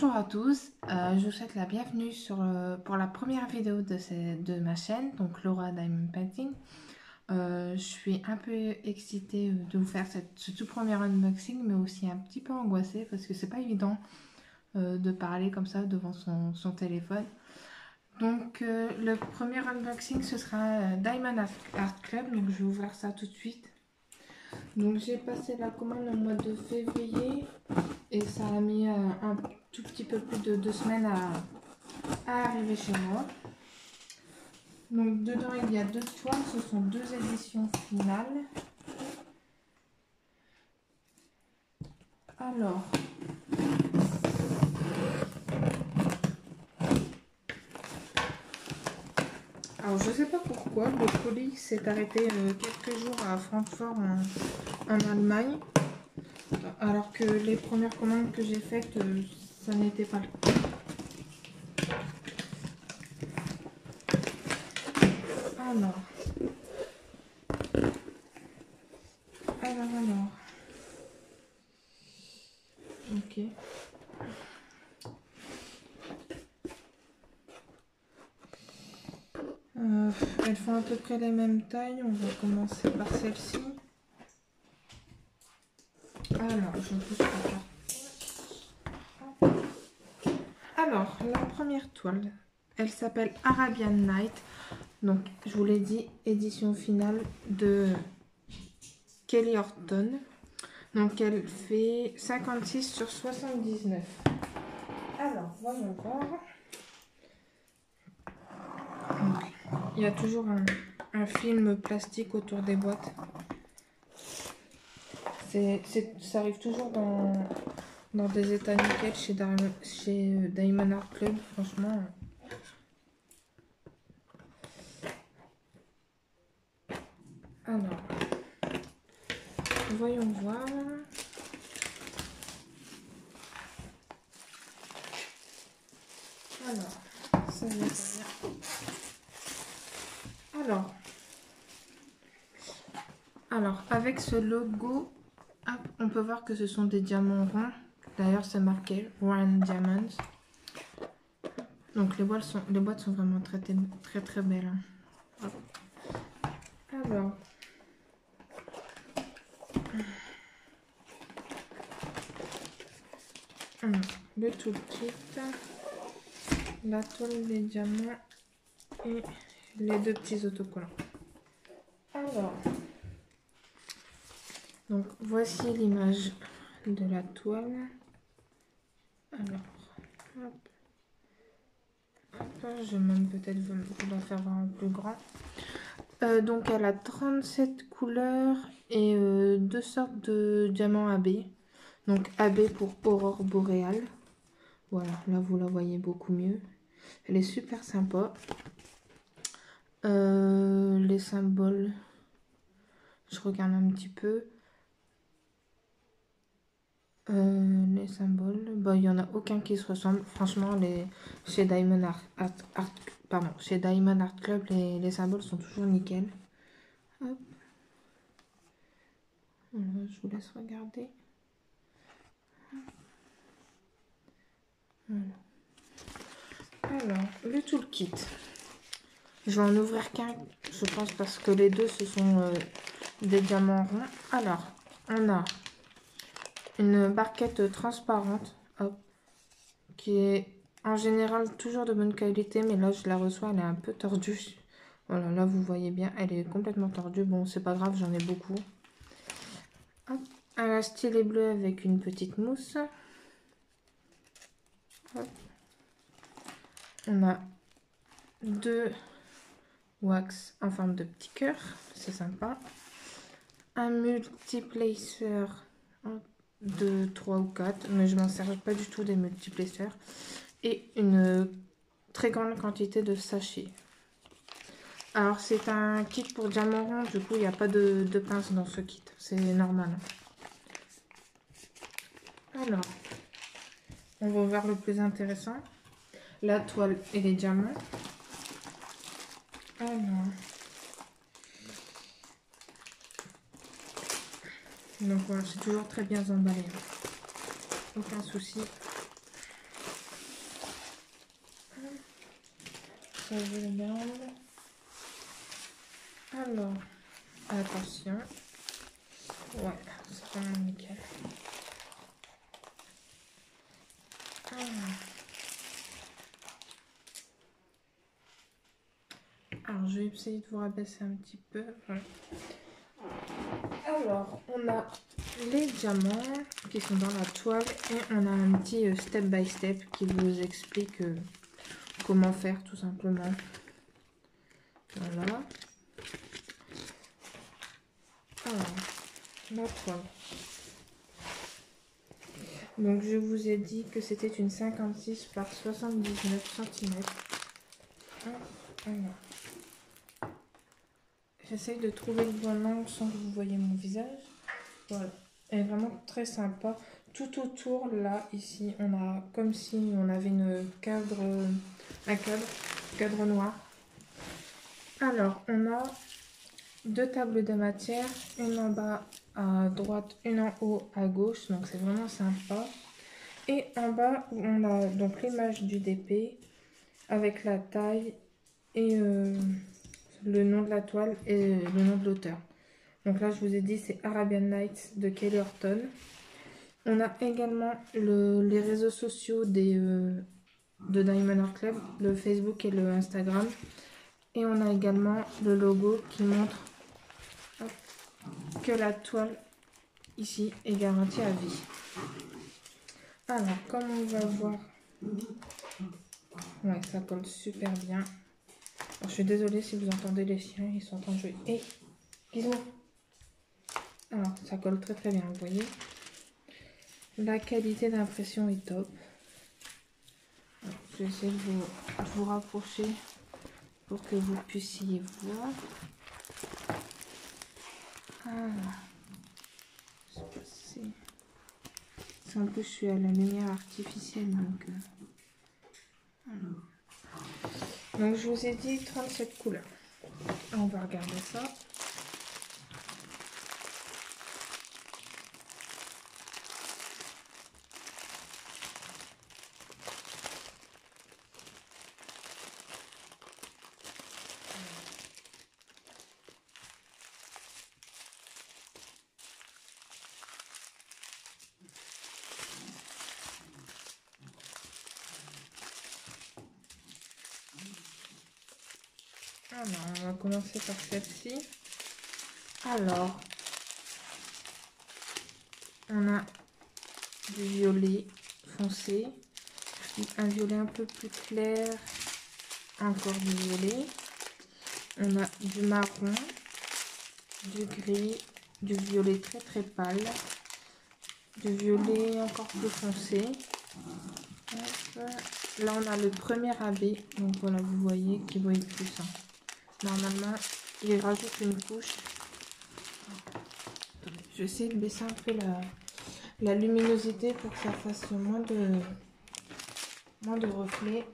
Bonjour à tous, je vous souhaite la bienvenue pour la première vidéo de ma chaîne, donc Laura Diamond Painting. Je suis un peu excitée de vous faire ce tout premier unboxing, mais aussi un petit peu angoissée parce que c'est pas évident de parler comme ça devant son téléphone. Donc le premier unboxing ce sera Diamond Art Club, donc je vais ouvrir ça tout de suite. Donc j'ai passé la commande au mois de février et ça a mis un tout petit peu plus de 2 semaines à arriver chez moi. Donc dedans il y a 2 toiles, ce sont 2 éditions finales. Alors je sais pas pourquoi le colis s'est arrêté quelques jours à Francfort en Allemagne, alors que les premières commandes que j'ai faites ça n'était pas le cas. Alors. Ok. Elles font à peu près les mêmes tailles. On va commencer par celle-ci. Alors, je pousse la carte. Alors, la première toile, elle s'appelle Arabian Night. Donc, je vous l'ai dit, édition finale de Kelly Horton. Donc, elle fait 56 sur 79. Alors, voyons voir. Donc, il y a toujours un film plastique autour des boîtes. Ça arrive toujours dans des états nickel chez Diamond Art Club, franchement. Alors, voyons voir. Alors, ça vient. Alors, avec ce logo, hop, on peut voir que ce sont des diamants ronds. D'ailleurs, c'est marqué Round Diamonds. Donc, les boîtes sont vraiment très très belles. Hop. Alors, le toolkit, la toile des diamants et les 2 petits autocollants. Alors, donc voici l'image de la toile. Alors, hop, je vais même peut-être vous la faire voir en plus grand. Donc elle a 37 couleurs et 2 sortes de diamants AB. Donc AB pour aurore boréale. Voilà, là vous la voyez beaucoup mieux. Elle est super sympa. Les symboles, je regarde un petit peu. Les symboles, bah, il n'y en a aucun qui se ressemble. Franchement, chez Diamond chez Diamond Art Club, les symboles sont toujours nickel. Hop. Voilà, je vous laisse regarder. Voilà. Alors, le toolkit. Je vais en ouvrir qu'un, je pense, parce que les deux, ce sont des diamants ronds. Alors, on a une barquette transparente, hop, qui est en général toujours de bonne qualité, mais là, je la reçois, elle est un peu tordue. Voilà, là, vous voyez bien, elle est complètement tordue. Bon, c'est pas grave, j'en ai beaucoup. Hop, un stylet bleu avec une petite mousse. Hop. On a 2 wax en forme de petit cœur, c'est sympa. Un multiplacer de 3 ou 4, mais je m'en sers pas du tout des multiplacers. Et une très grande quantité de sachets. Alors c'est un kit pour diamant rond, du coup il n'y a pas de pince dans ce kit, c'est normal. Alors, on va voir le plus intéressant, la toile et les diamants. Alors, donc voilà, c'est toujours très bien emballé, aucun souci. ça je le garde. Alors, attention. Ouais, c'est vraiment nickel. Alors, je vais essayer de vous rabaisser un petit peu. Voilà. Alors, on a les diamants qui sont dans la toile et on a un petit step by step qui vous explique comment faire tout simplement. Voilà. Alors, la toile. Donc, je vous ai dit que c'était une 56 par 79 cm. Voilà. J'essaye de trouver le bon angle sans que vous voyez mon visage. Voilà. Elle est vraiment très sympa. Tout autour, là, ici, on a comme si on avait un cadre noir. Alors, on a deux tables de matière, une en bas à droite, une en haut à gauche. Donc, c'est vraiment sympa. Et en bas, on a donc l'image du DP avec la taille et le nom de la toile et le nom de l'auteur. Donc là, je vous ai dit, c'est Arabian Nights de Kelly Horton. On a également les réseaux sociaux de Diamond Art Club, le Facebook et le Instagram. Et on a également le logo qui montre que la toile ici est garantie à vie. Alors, comme on va voir, ouais, ça colle super bien. Alors, je suis désolée si vous entendez les chiens, ils sont en train de jouer. Hé, Gizmo! Alors, ça colle très très bien, vous voyez. La qualité d'impression est top. Alors, je vais essayer de vous rapprocher pour que vous puissiez voir. Ah, c'est en plus je suis à la lumière artificielle donc. Donc je vous ai dit 37 couleurs. On va regarder ça. Alors, on va commencer par celle-ci. Alors, on a du violet foncé, un violet un peu plus clair, encore du violet. On a du marron, du gris, du violet très très pâle, du violet encore plus foncé. Hop. Là, on a le premier AB, donc voilà, vous voyez qui brille plus. Hein. Normalement, il rajoute une couche. Je vais essayer de baisser un peu la luminosité pour que ça fasse moins de reflets.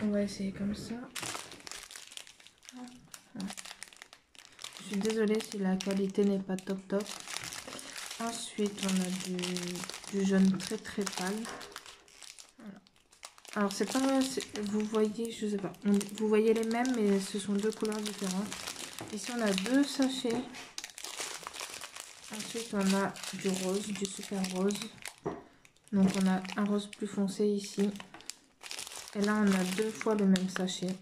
On va essayer comme ça. Je suis désolée si la qualité n'est pas top top. Ensuite, on a du jaune très très pâle. Voilà. Alors, c'est pas... Vous voyez, je sais pas. Vous voyez les mêmes, mais ce sont deux couleurs différentes. Ici, on a deux sachets. Ensuite, on a du rose, du super rose. Donc, on a un rose plus foncé ici. Et là, on a deux fois le même sachet.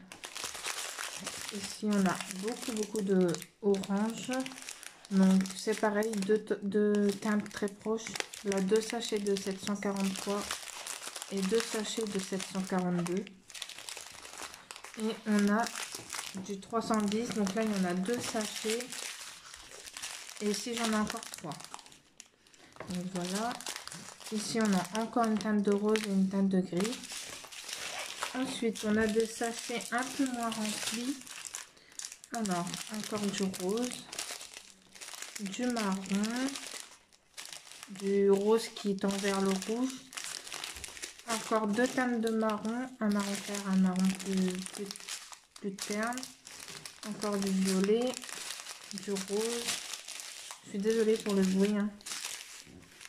Ici, on a beaucoup de orange. Donc, c'est pareil, deux teintes très proches. Là, deux sachets de 743 et deux sachets de 742. Et on a du 310. Donc là, il y en a deux sachets. Et ici, j'en ai encore trois. Donc voilà. Ici, on a encore une teinte de rose et une teinte de gris. Ensuite, on a des sachets un peu moins remplis. Alors, encore du rose, du marron, du rose qui tend vers le rouge. Encore deux teintes de marron, un marron clair, un marron plus terne. Encore du violet, du rose. Je suis désolée pour le bruit. Hein.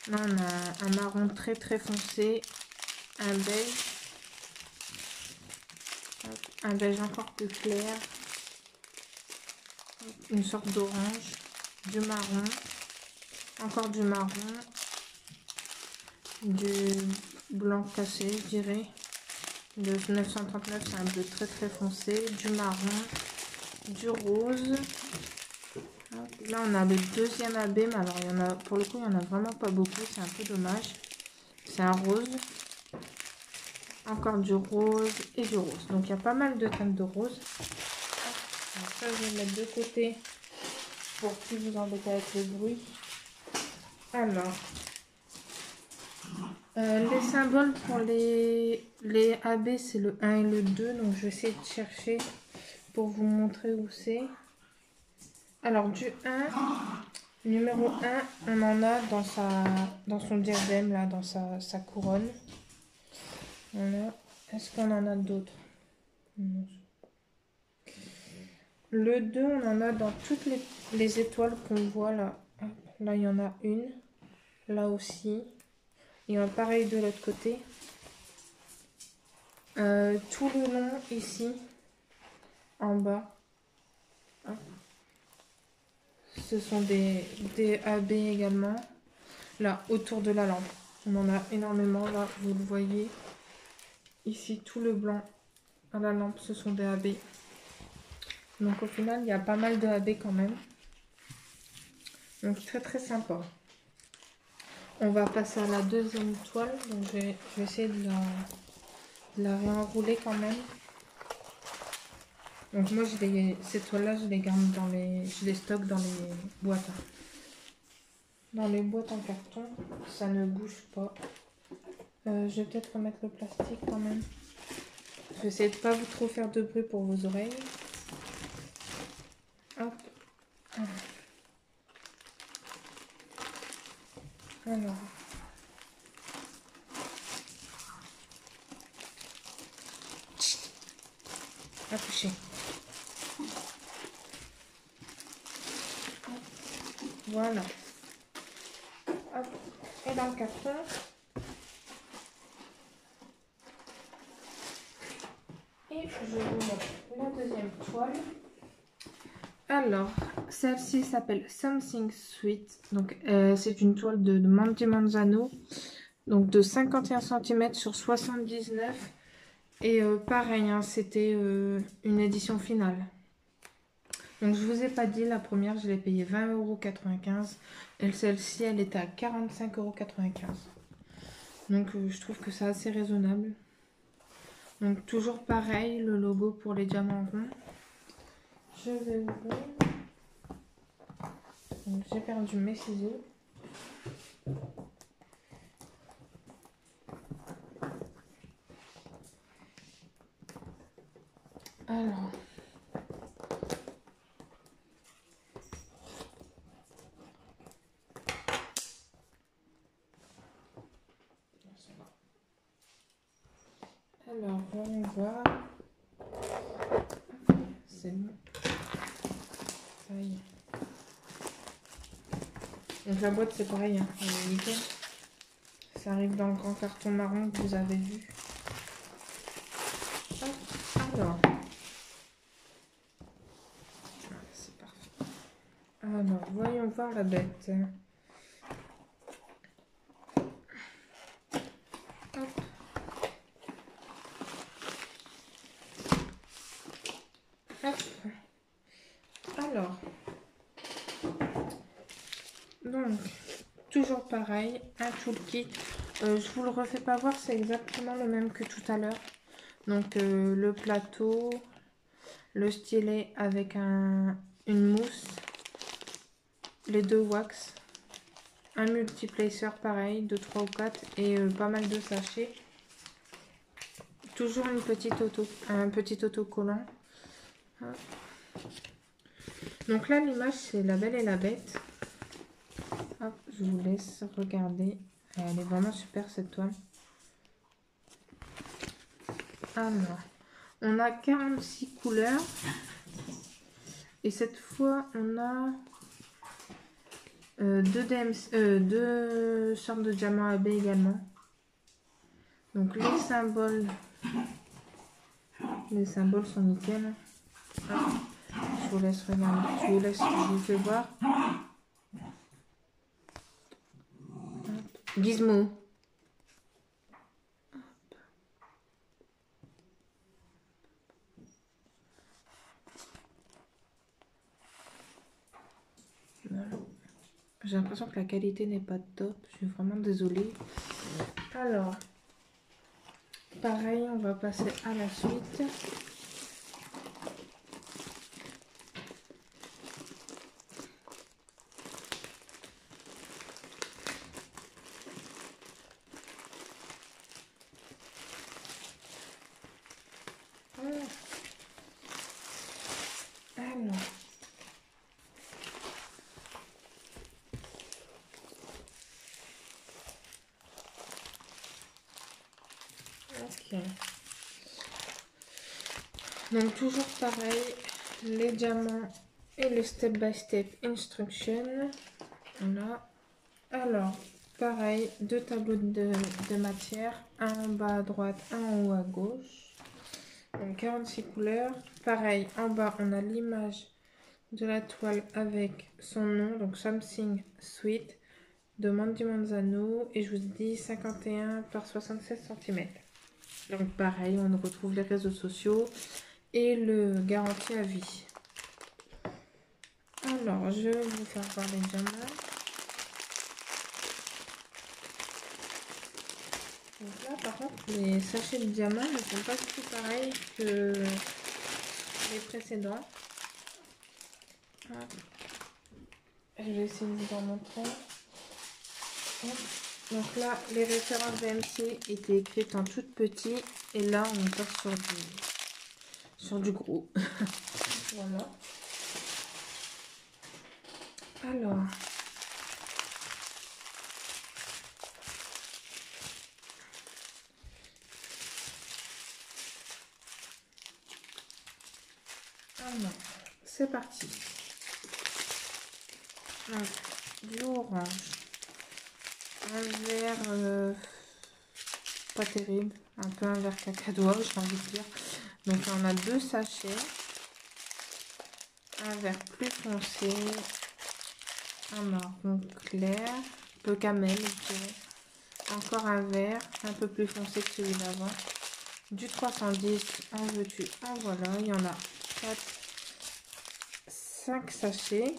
Là, on a un marron très très foncé. un beige. Un beige encore plus clair. Une sorte d'orange. Du marron. Encore du marron. Du blanc cassé, je dirais. De 939, c'est un bleu très très foncé. Du marron. Du rose. Là, on a le deuxième AB, mais alors, il y en a, pour le coup, il n'y en a vraiment pas beaucoup. C'est un peu dommage. C'est un rose. Encore du rose et du rose. Donc, il y a pas mal de teintes de rose. Donc, ça, je vais le mettre de côté pour plus vous embêter avec le bruit. Alors, les symboles pour les AB, c'est le 1 et le 2. Donc, je vais essayer de chercher pour vous montrer où c'est. Alors, du 1, numéro 1, on en a dans son diadème, là, dans sa couronne. Voilà. Est-ce qu'on en a d'autres? Le 2, on en a dans toutes les étoiles qu'on voit, là. Là, il y en a une. Là aussi. Il y en a pareil de l'autre côté. Tout le long, ici, en bas. Ce sont des AB également. Là, autour de la lampe. On en a énormément, là, vous le voyez. Ici, tout le blanc à la lampe, ce sont des AB. Donc, au final, il y a pas mal de AB quand même. Donc, très, très sympa. On va passer à la deuxième toile. Donc, je vais essayer de la réenrouler quand même. Donc, moi, ces toiles-là, je les garde je les stocke dans les boîtes. Dans les boîtes en carton. Ça ne bouge pas. Je vais peut-être remettre le plastique quand même. Je vais essayer de ne pas trop faire de bruit pour vos oreilles. Hop. Alors. Affiché. Voilà. Hop. Et dans le carton. Et je vous montre la deuxième toile. Alors, celle-ci s'appelle Something Sweet. Donc, c'est une toile de Mandy Manzano. Donc, de 51 cm sur 79. Et pareil, hein, c'était une édition finale. Donc, je vous ai pas dit, la première, je l'ai payée 20,95 €. Et celle-ci, elle était à 45,95 €. Donc, je trouve que c'est assez raisonnable. Donc, toujours pareil, le logo pour les diamants ronds. Je vais ouvrir. J'ai perdu mes ciseaux. Alors. Alors, voyons voir. C'est bon. Ça y est. Donc la boîte c'est pareil, hein. Elle est nickel. Ça arrive dans le grand carton marron que vous avez vu. Hop. Alors. C'est parfait. Alors, voyons voir la bête. Hop. Hop. Alors. Donc, toujours pareil, un toolkit. Je vous le refais pas voir, c'est exactement le même que tout à l'heure. Donc, le plateau, le stylet avec une mousse, les deux wax, un multiplacer pareil, de 3 ou 4 et pas mal de sachets. Toujours un petit autocollant. Donc là, l'image, c'est La Belle et la Bête. Hop, je vous laisse regarder. Elle est vraiment super cette toile. Alors, on a 46 couleurs. Et cette fois, on a deux sortes de diamants AB également. Donc les symboles sont nickel. Hop. Je vous laisse regarder, je vous fais voir. Hop. Gizmo. Voilà. J'ai l'impression que la qualité n'est pas top. Je suis vraiment désolée. Alors, pareil, on va passer à la suite. Alors, ok. Donc toujours pareil, les diamants et le step by step instruction. Voilà. Alors, pareil, deux tableaux de matière, un en bas à droite, un en haut à gauche. Donc 46 couleurs. Pareil, en bas, on a l'image de la toile avec son nom, donc Something Sweet de Mandy Manzano. Et je vous dis 51 par 76 cm. Donc pareil, on retrouve les réseaux sociaux et le garantie à vie. Alors, je vais vous faire voir les diamants. Donc là, par contre, les sachets de diamants ne sont pas du tout pareils que les précédents. Hop. Je vais essayer de vous en montrer. Hop. Donc là, les références VMC étaient écrites en tout petit. Et là, on passe sur du gros. Voilà. Alors... Alors, c'est parti. Donc, du orange. Un vert pas terrible. Un peu un vert cacadois, j'ai envie de dire. Donc, on a deux sachets. Un vert plus foncé. Un marron clair. Un peu camel, je dirais. Encore un vert un peu plus foncé que celui d'avant. Du 310, en veux-tu, en voilà. Il y en a 4, 5 sachets.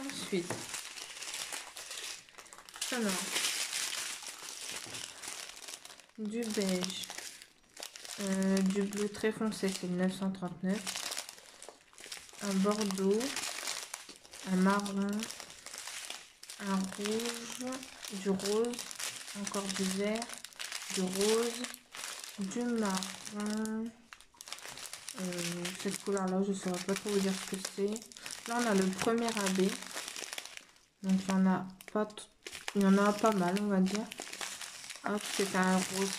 Ensuite, alors, du beige, du bleu très foncé, c'est le 939. Un bordeaux, un marron, un rouge, du rose, encore du vert, du rose, du marron. Cette couleur là je ne saurais pas trop vous dire ce que c'est. Là on a le premier AB, donc il y en a pas mal, on va dire. Hop, c'est un rose,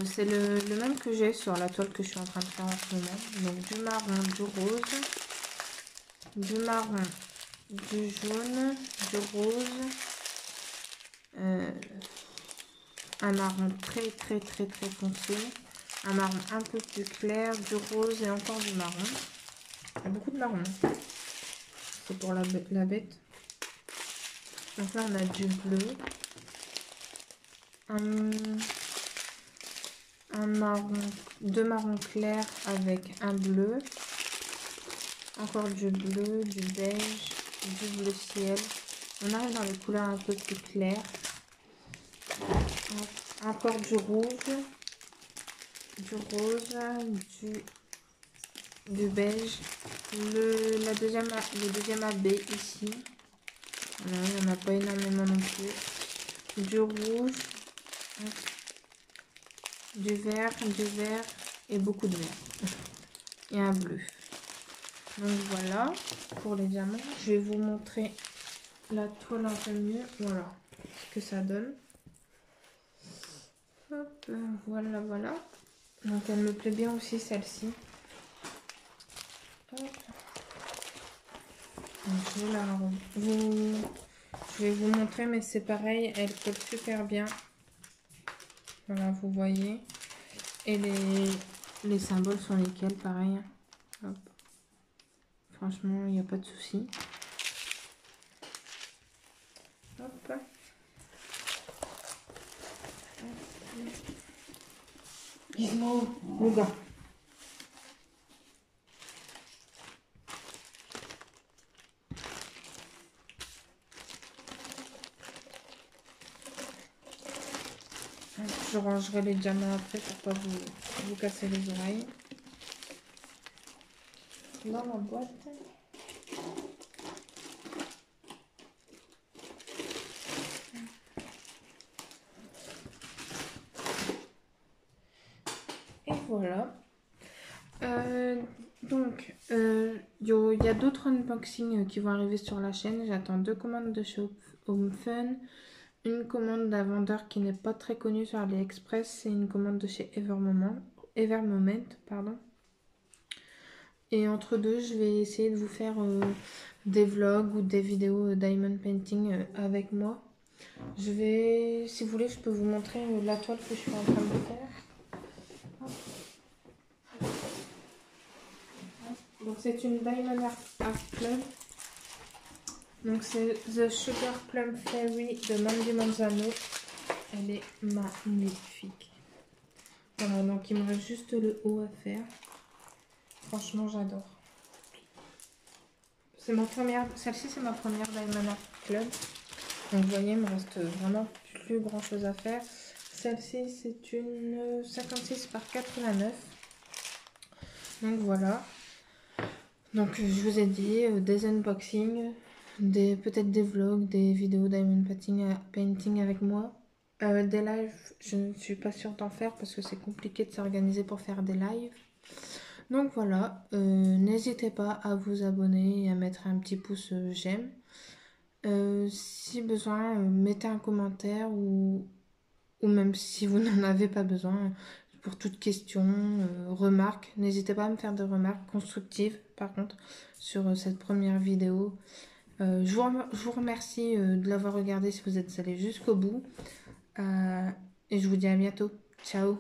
c'est le même que j'ai sur la toile que je suis en train de faire en ce moment. Donc du marron, du rose, du marron, du jaune, du rose, un marron très foncé, un marron un peu plus clair, du rose et encore du marron. Il y a beaucoup de marron. C'est pour la bête. Donc là on a du bleu, un marron, deux marrons clairs avec un bleu, encore du bleu, du beige, du bleu ciel. On arrive dans les couleurs un peu plus claires. Encore du rouge, du rose, du beige, le deuxième AB ici. Voilà, il n'y en a pas énormément non plus. Du rouge, du vert et beaucoup de vert. Et un bleu. Donc voilà pour les diamants. Je vais vous montrer la toile un peu mieux. Voilà ce que ça donne. Hop, voilà. Donc elle me plaît bien aussi celle-ci. Donc je vais vous montrer, mais c'est pareil, elle colle super bien. Voilà, vous voyez. Et les symboles sont lesquels, pareil. Hop. Franchement, il n'y a pas de souci. Hop. Gizmo, le gars. Je rangerai les diamants après pour pas vous casser les oreilles. Dans la boîte. Et voilà. Donc, il y a d'autres unboxings qui vont arriver sur la chaîne. J'attends 2 commandes de chez Home Fun. Une commande d'un vendeur qui n'est pas très connu sur AliExpress. C'est une commande de chez Evermoment, pardon. Et entre deux, je vais essayer de vous faire des vlogs ou des vidéos diamond painting avec moi. Si vous voulez, je peux vous montrer la toile que je suis en train de faire. Donc c'est une Diamond Art Plum. Donc c'est The Sugar Plum Fairy de Mandy Manzano. Elle est magnifique. Voilà, donc il me reste juste le haut à faire. Franchement, j'adore. Celle-ci c'est ma première Diamond Art Club. Donc vous voyez, il me reste vraiment plus grand chose à faire. Celle-ci c'est une 56 par 89. Donc voilà. Donc je vous ai dit des unboxings, peut-être des vlogs, des vidéos diamond painting avec moi. Des lives, je ne suis pas sûre d'en faire parce que c'est compliqué de s'organiser pour faire des lives. Donc voilà, n'hésitez pas à vous abonner et à mettre un petit pouce j'aime. Si besoin, mettez un commentaire ou même si vous n'en avez pas besoin. Pour toute question, remarque, n'hésitez pas à me faire des remarques constructives par contre sur cette première vidéo. Je vous remercie de l'avoir regardé si vous êtes allé jusqu'au bout. Et je vous dis à bientôt. Ciao!